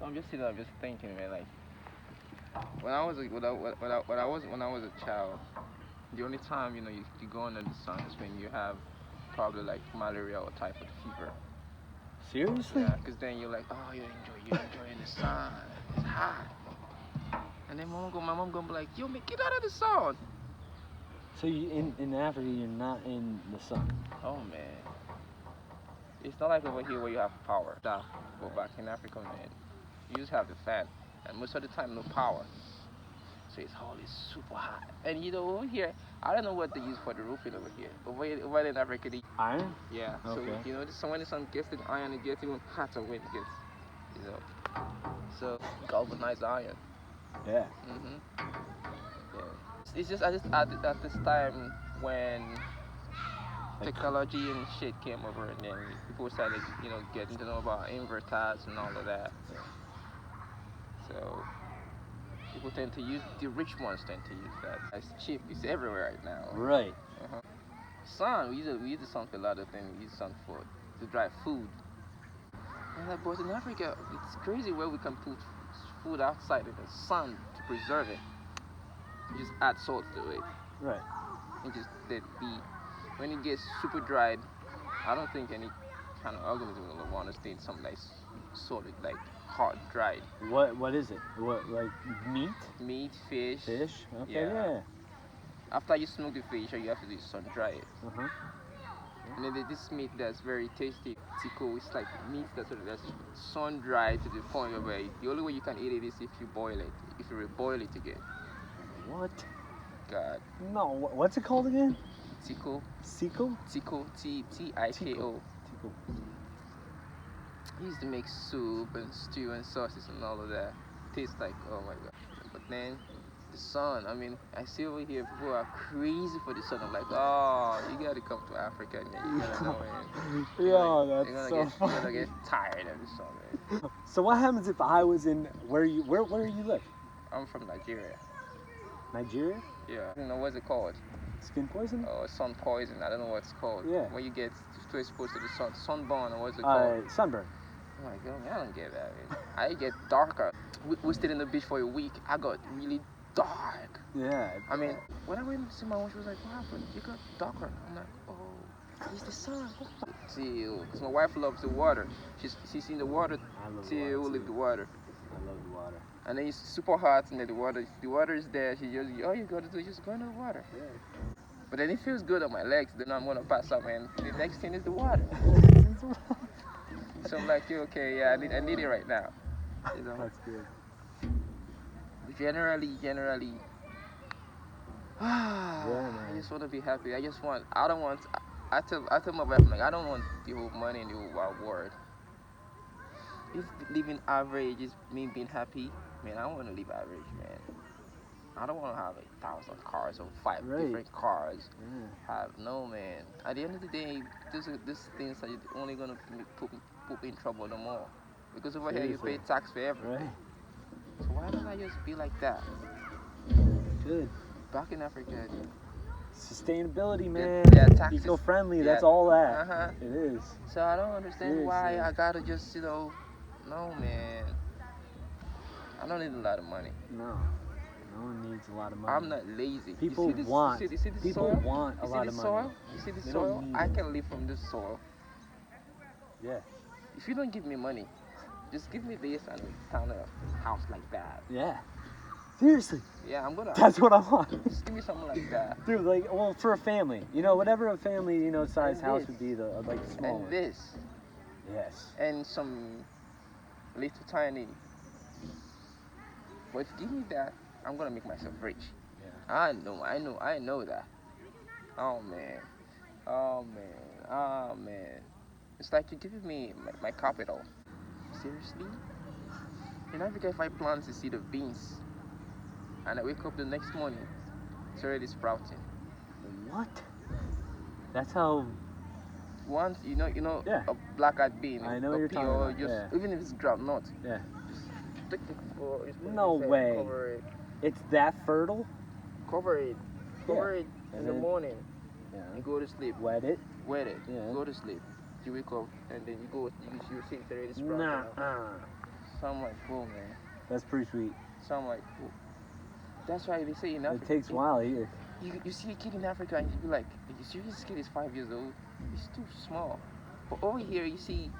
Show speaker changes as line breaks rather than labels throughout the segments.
I'm just sitting, I'm just thinking, man. Like when I was a, when I was a child, the only time you go under the sun is when you have probably like malaria or typhoid fever.
Seriously?
Yeah, because then you're like, oh, you're enjoying the sun. It's hot. And then my mom gonna be like, yo, man, get out of the sun.
So you in Africa, you're not in the sun.
Oh man, it's not like over here where you have power. Nah, but back in Africa, man, you just have the fan, and most of the time no power. So it's always super hot. And over here, I don't know what they use for the roofing over here. Over in Africa,
Iron?
yeah. So
Okay.
so when the sun gets in iron, it gets even hotter when it gets, you know. So galvanized iron.
Yeah.
Yeah. It's just I just at this time when
Like,
technology and shit came over, and then people started, getting to know about inverters and all of that. So people tend to use the rich ones tend to use that. It's cheap. It's everywhere right now.
right.
Uh-huh. Sun. We use the sun for a lot of things. We use sun for to dry food. And like, but in Africa, it's crazy where we can put food outside in the sun to preserve it. You just add salt to it
Right.
and just let it be. When it gets super dried, I don't think any kind of organism will want to stay in something like solid, like hard dried.
What is it? What, like meat?
Meat, fish.
Fish? Okay.
Yeah.
Yeah.
After you smoke the fish, you have to do sun dry it.
Uh huh.
And then this meat that's very tasty, tico, it's like meat that's sun dried to the point where the only way you can eat it is if you boil it, if you reboil it again.
What?
God,
No. What's it called again?
tico,
Seco?
tico, Tiko.
Tico.
He used to make soup and stew and sauces and all of that. Tastes like, oh my god. But then the sun, I mean, I see over here people are crazy for the sun. I'm like, oh, you gotta come to Africa and then you're gonna know it.
Yeah, that's
You're
so
you're
funny.
gonna get tired of the sun, man.
So what happens if I was in where you live?
I'm from Nigeria.
Nigeria?
Yeah. You know what's it called?
Skin poison?
Sun poison. I don't know what it's called.
Yeah.
When you get too exposed to the sun, sunburn or what's it called?
Sunburn.
Oh my god, man, I don't get that, man. I get darker. We stayed in the beach for a week. I got really dark.
Yeah.
I mean, when I went to see my mom, she was like, what happened? You got darker. I'm like, oh, it's the sun. Till, because my wife loves the water. She's seen the water
I love
till we
water
leave
too.
the water.
I love the water.
And then it's super hot, and then the water is there. She just, all you gotta do is just go in the water.
Yeah.
But then it feels good on my legs. Then I'm gonna pass out, man. The next thing is the water. So I'm like, okay, yeah, I need it right now.
That's good.
Generally,
man.
I just want to be happy. I don't want. I tell my wife, like, I don't want the whole money in the whole wide world. If living average is me being happy, man, I want to live average, man. I don't want to have 1,000 cars or five
Right.
different cars.
Yeah.
No, man. At the end of the day, these things are only gonna put me in trouble no more. Because over here you pay
Seriously.
tax for everything.
Right.
So why don't I just be like that?
Good.
Back in Africa,
Sustainability, man.
yeah, taxes.
Eco-friendly.
Yeah.
That's all that.
Uh-huh.
It is.
So I don't understand why
Seriously.
I gotta just, no, man. I don't need a lot of money.
No. No one needs a lot of money.
I'm not lazy.
People
you see this,
want.
You see this
People
soil?
want a
You
lot
see
of
this
money.
soil? You see this
They
soil?
don't need
I
it.
can live from this soil.
Yeah.
If you don't give me money, just give me this and town a house like that.
Yeah. Seriously.
Yeah, I'm gonna.
That's what I want.
Just give me something like that.
Dude, like, well, for a family, whatever a family, size
And
house
this.
would be, like a small
And
one.
this.
Yes.
And some little tiny. But if you give me that, I'm gonna make myself rich.
Yeah.
I know that. Oh man. Oh man. It's like you're giving me my capital. Seriously? In Africa, if I plant a seed of beans and I wake up the next morning, it's already sprouting.
What? That's how.
Once
Yeah.
a black-eyed bean,
I know
a
what you're
pea,
talking
or
about,
just
yeah.
even if it's groundnut,
Yeah.
just stick the just put it
No
inside,
way. It's that fertile.
cover it in
And
the
then-
morning.
Yeah.
You go to sleep,
Wet it.
wet it,
Yeah.
go to sleep. You wake up and then you see it's already sprouting.
Nah.
Now. Some like cool, man.
That's pretty sweet.
Some like cool. That's why they say in
It
Africa.
takes a while here.
You see a kid in Africa and you be like, you serious? This kid is 5 years old. He's too small. But over here you see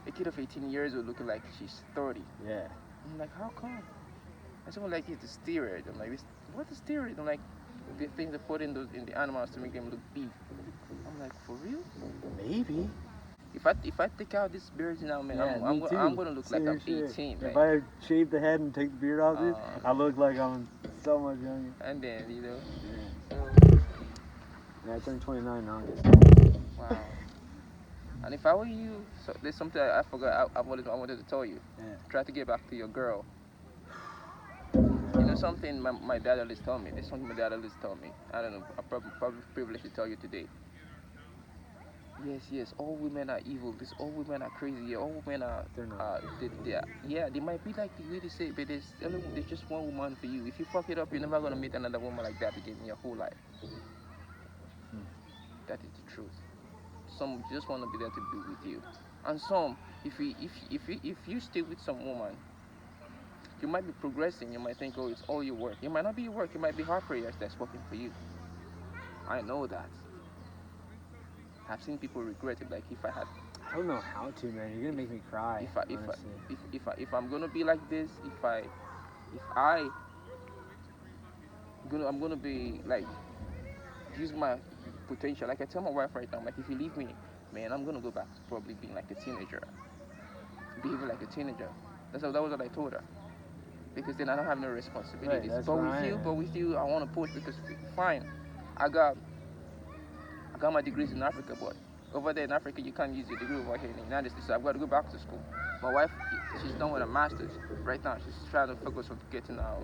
a kid of 18 years old looking like she's 30.
Yeah.
I'm like, how come? And someone like it's a steroid. I'm like, what's a steroid? I'm like, the things they put in the animals to make them look big. I'm like, for real?
Maybe.
If I take out this beard now, man,
Yeah,
I'm
me too.
gonna look like I'm
Serious shit.
18, man.
If I shave the head and take the beard off, dude,
Uh,
I look like I'm so much younger.
And then
Yeah.
so,
Yeah, I turned 29 in August.
wow. And if I were you, so there's something I forgot. I wanted to tell you.
Yeah.
Try to get back to your girl. You know something my dad always told me. There's something my dad always told me. I don't know. I'm probably privileged to tell you today. Yes. All women are evil. All women are crazy. All women are.
They're not.
They might be like the way they say, but there's just one woman for you. If you fuck it up, you're never gonna meet another woman like that again in your whole life. That is the truth. Some just want to be there to be with you, and some, if you stay with some woman, you might be progressing. You might think, oh, it's all your work. It might not be your work. It might be her prayers that's working for you. I know that. I've seen people regret it. Like if I had,
I don't know how to, man. You're gonna make me cry. Honestly.
if I'm gonna be like this, I'm gonna be like use my potential. Like I tell my wife right now, like if you leave me, man, I'm gonna go back to probably being like a teenager, behaving like a teenager. That was what I told her. Because then I don't have no responsibilities.
Right,
but with you, I want to push because fine, I got my degrees in Africa, but over there in Africa you can't use your degree over here in the United States. So I've got to go back to school. My wife, she's done with a master's right now. She's trying to focus on getting her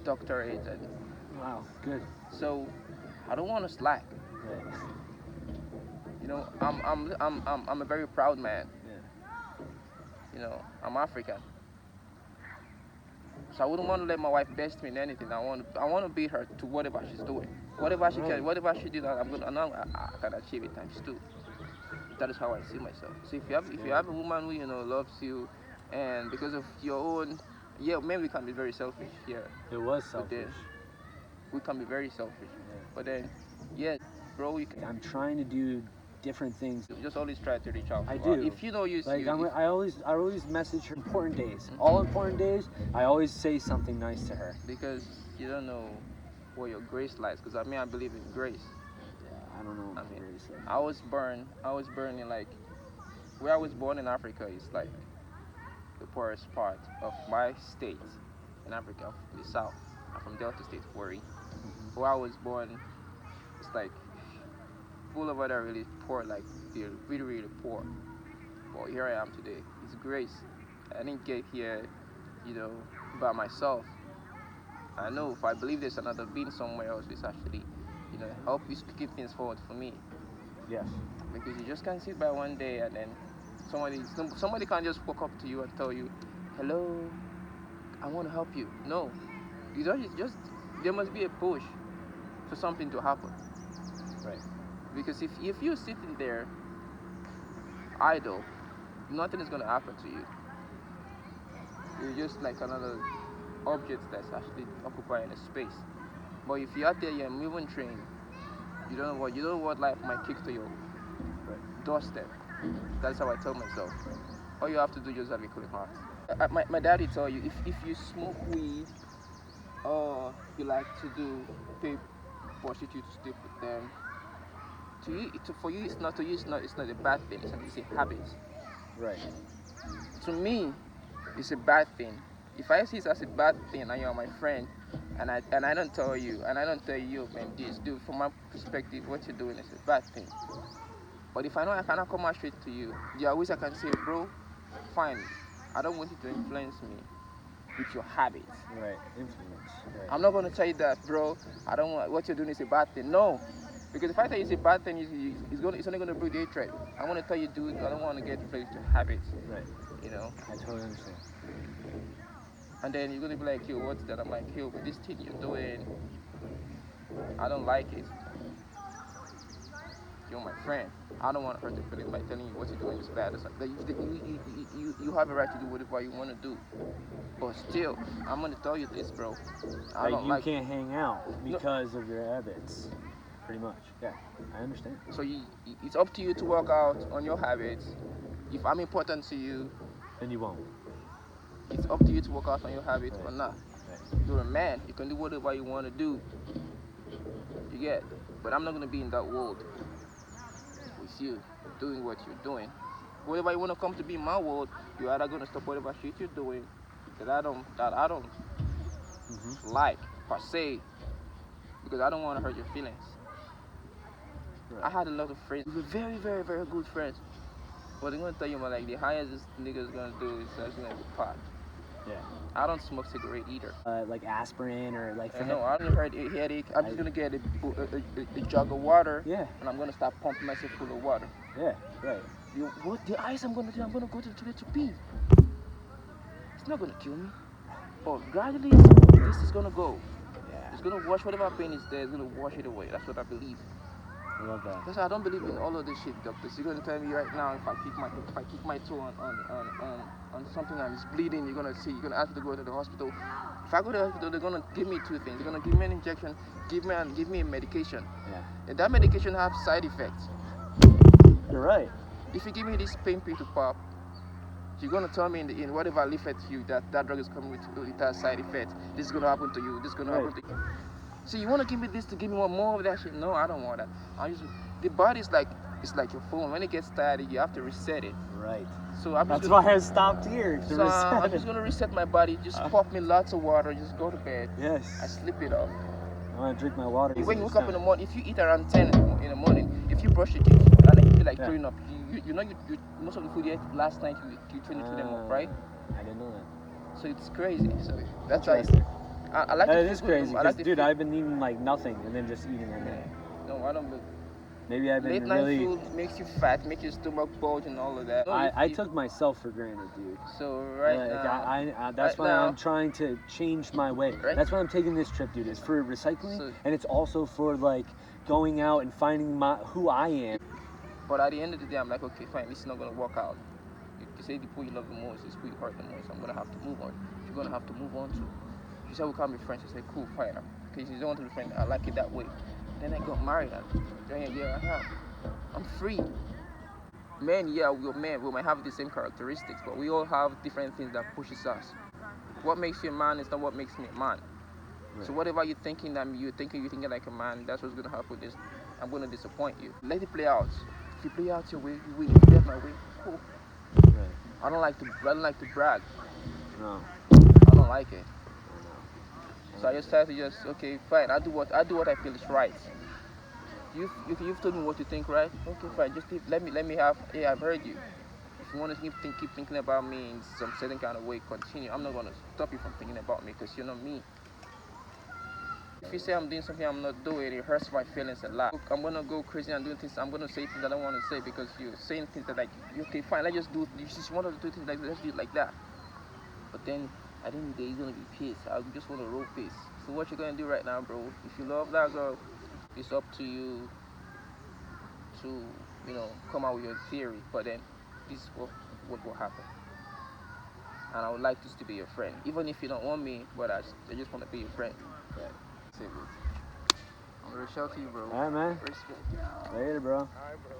doctorate, and
Wow, good.
so I don't want to slack.
Right.
You know, I'm a very proud man.
Yeah.
You know, I'm African. So I wouldn't want to let my wife best me in anything. I want to beat her to whatever she's doing. Whatever she can, whatever she did, I can achieve it times two. That is how I see myself. So if you have a woman who loves you, and because of your own, yeah, maybe we can be very selfish here.
It was
But then
selfish.
we can be very selfish.
Yeah.
But then, yeah, bro,
I'm trying to do different things.
you just always try to reach out.
I
to her.
do.
If you know you,
Like
you if-
I always message her important days.
Mhm.
All important days, I always say something nice to her.
because you don't know where your grace lies. Because I believe in grace.
Yeah, I don't know.
I
what
mean,
to really say.
I was born in like where I was born in Africa is like the poorest part of my state in Africa, the south. I'm from Delta State, Warri. Where I was born, it's like full of other really poor, like they're really really poor. But here I am today. It's grace. I didn't get here, by myself. I know if I believe there's another being somewhere else, it's actually, help you keep things forward for me.
Yes.
Because you just can't sit by one day and then somebody can't just walk up to you and tell you, hello, I want to help you. No, you don't. It's just there must be a push for something to happen.
Right.
Because if you're sitting there idle, nothing is gonna happen to you. You're just like another object that's actually occupying a space. But if you're out there, you're moving train. You don't know what life might kick to your doorstep. That's how I tell myself. All you have to do is just have a clean heart. My daddy tell you if you smoke weed or you like to pay prostitutes to sleep with them, for you it's not a bad thing. It's a habit.
Right.
To me, it's a bad thing. If I see it as a bad thing and you're my friend, and I don't tell you, man, this dude, from my perspective, what you're doing is a bad thing. But if I know I cannot come out straight to you, there are ways I can say, bro, fine, I don't want you to influence me with your habits.
Right. Influence. Right.
I'm not going to tell you that, bro, I don't want, what you're doing is a bad thing. No. Because if I tell you it's a bad thing, it's only going to bring hatred. I want to tell you, dude, I don't want to get influenced with your habits.
Right. I totally understand.
And then you're going to be like, yo, what's that? I'm like, yo, but this thing you're doing, I don't like it. You're my friend. I don't want to hurt your feelings by telling you what you're doing is bad or something. You have a right to do whatever you want to do. But still, I'm gonna tell you this, bro. I
Like
don't
you
like.
can't hang out because of your habits. Pretty much. Yeah, I understand.
So it's up to you to work out on your habits. If I'm important to you,
Then you won't.
it's up to you to work out on your habits or
Right.
not.
Right.
You're a man. You can do whatever you want to do. You get. But I'm not gonna be in that world with you doing what you're doing. Whatever you want to come to be in my world, you're either gonna stop whatever shit you're doing that I don't
Mm-hmm.
like per se, because I don't want to hurt your feelings.
Right.
I had a lot of friends. We were very, very, very good friends. But they're gonna tell you, man, like the highest this nigga's gonna do is actually gonna be pot.
Yeah.
I don't smoke cigarette either.
Like aspirin or like.
I know I don't heard a headache. I'm just gonna get a jug of water,
Yeah.
and I'm gonna start pumping myself full of water.
Yeah. Right.
What the ice I'm gonna do? I'm gonna go to the toilet to pee. It's not gonna kill me. But gradually, this is gonna go.
Yeah.
It's gonna wash whatever pain is there. It's gonna wash it away. That's what I believe.
I love that.
That's why I don't believe in all of this shit, doctors. You're gonna tell me right now if I kick my toe on something and it's bleeding, you're gonna ask me to go to the hospital. If I go to the hospital, they're gonna give me two things. They're gonna give me an injection, give me a medication.
Yeah.
And that medication have side effects.
You're right.
If you give me this pain pill to pop, you're gonna tell me in whatever leaflet that drug is coming with, it has side effects. This is gonna happen to you. This is gonna
Right.
happen to you. So you wanna give me this to give me more of that shit? No, I don't want that. The body's like it's like your phone. When it gets tired, you have to reset it.
Right.
So I'm just
That's
gonna,
why I stopped here. To
so
reset
I'm just
it.
gonna reset my body. Just pop me lots of water. Just go to bed. I
Yes.
sleep it off.
I want to drink my water.
When you wake up in the morning, if you eat around 10 in the morning, if you brush your teeth and then you feel like
Yeah.
throwing up, you know you most of the food you ate last night you trying to throw them up, right?
I didn't know that.
So it's crazy. So that's why
Interesting.
I like
That
to
is
feel good.
crazy.
I like
Because,
to
dude,
feel-
I've been eating like nothing and then just eating all day.
No, I don't.
Maybe I've
Late
been
night
really.
food makes you fat, makes your stomach bulge and all of that.
I took myself for granted, dude.
So right
Like,
now,
that's
right
why
now-
I'm trying to change my way.
Right.
That's why I'm taking this trip, dude. It's for recycling,
So-
and it's also for like going out and finding who I am.
but at the end of the day, I'm like, okay, fine, this is not gonna work out. You say the people you love the most is who you hurt the most. I'm gonna have to move on. You're gonna have to move on too. She said we can't be friends. I said, cool, fine. Okay, she don't want to be friends. I like it that way. Then I got married and during a year and a half, I'm free. Men, yeah, we're men. We might have the same characteristics, but we all have different things that pushes us. What makes you a man is not what makes me a man. So
Right.
whatever you're thinking you're thinking like a man, that's what's gonna happen. This I'm gonna disappoint you. Let it play out. If you play out your way, you win. If you play out my way, cool.
Right.
I don't like to brag.
No.
I don't like it. So I just try to okay, fine. I do what I feel is right. You've told me what you think, right? Okay, fine. Just let me have. Hey, I've heard you. If you want to keep thinking about me in some certain kind of way, continue. I'm not gonna stop you from thinking about me because you're not me. If you say I'm doing something I'm not doing, it hurts my feelings a lot. I'm gonna go crazy and doing things. I'm gonna say things that I don't want to say because you're saying things that like, okay, fine. Let's just do. You just want to do things like let's do it like that. But then at the end of the day, you're gonna be pissed. I just want to roll face. So what you're gonna do right now, bro? If you love that girl, it's up to you to come out with your theory. But then this is what will happen. And I would like to still be your friend, even if you don't want me. But I just want to be your friend.
Right.
I'm gonna shout to you, bro.
All right, man.
Respect.
Later, bro.
Alright, bro.